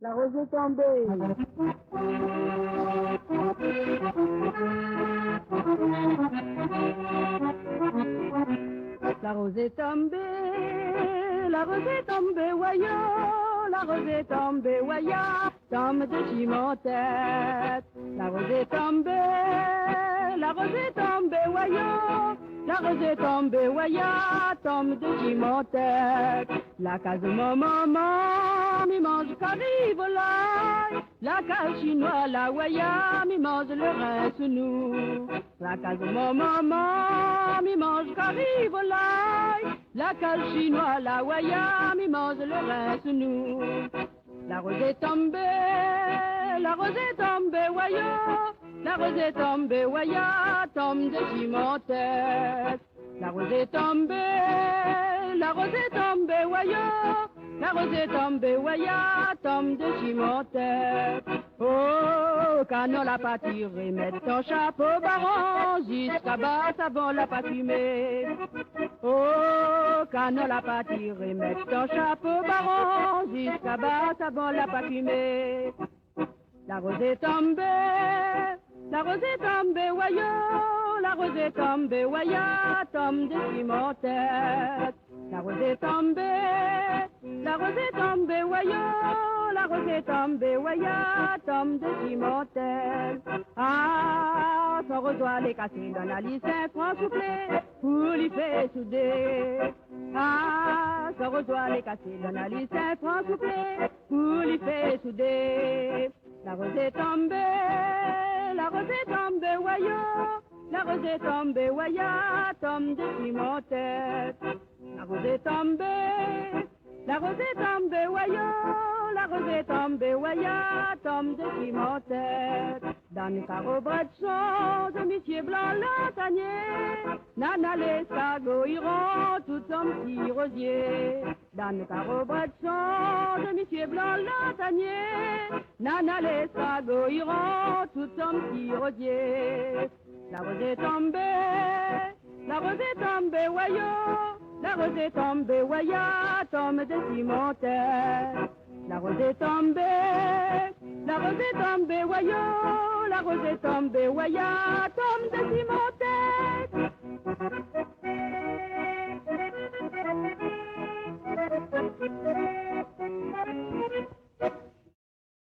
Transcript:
La rose est tombée. La rose est tombée, la rose est tombée, voyons, la rose est tombée, voyons, tombe de mon tête. La rose est tombée, la rose est tombée, voyons, la rose est tombée, voyons, tombe de mon tête. La case de mon maman, mi mange qu'arrive là, la case chinoise, la voya, mi mange le rein sous nous. La case de mon maman, mi mange qu'arrive là, la case chinoise, la voya, mi mange le rein sous nous. La rose est tombée, la rose est tombée, voyons, la rose est tombée, voyons, tombe de mon tête. La rose est tombée, la rose est tombée, voyons, la rose est tombée, voyons, tombe de mon tête. Oh, canon la pas tiré, mets ton chapeau baron, jusqu'à bas, savon la pas fumé. Oh, canon la pas tiré, mets ton chapeau baron, jusqu'à bas, savon la pas fumé. La rose est tombée, la rose est tombée, voyons, la rose est tombée, voyons, tombe de mon tête. La rose est tombée, la rose est tombée, voyons, la rose est tombée, voyons, tombe de mon tête. Ah, son roseau les casser dans la liste, prend soufflé, pour lui faire souder. Ah, son roseau les casser dans la liste, prend soufflé, pour lui faire souder. La rose est tombée, la rose est tombée, voyons, la rose est tombée, voyons, tombe de mon tête. La rose est tombée, la rose est tombée, voyons, la rose est tombée, voyons, tombe de mon tête. Dans le carreau bretson de monsieur Blanc Lantanier, nana les sagots iront tout son petit rosier. Dans le carreau bretson de monsieur Blanc Lantanier, nana les sagots iront tout son petit rosier. La rose est tombée, la rose est tombée, voyons, la rose est tombée, voyons, tombe de mon tête. La rose est tombée, la rose est tombée, voyons, la rose est tombée, voyons, tombe de mon tête.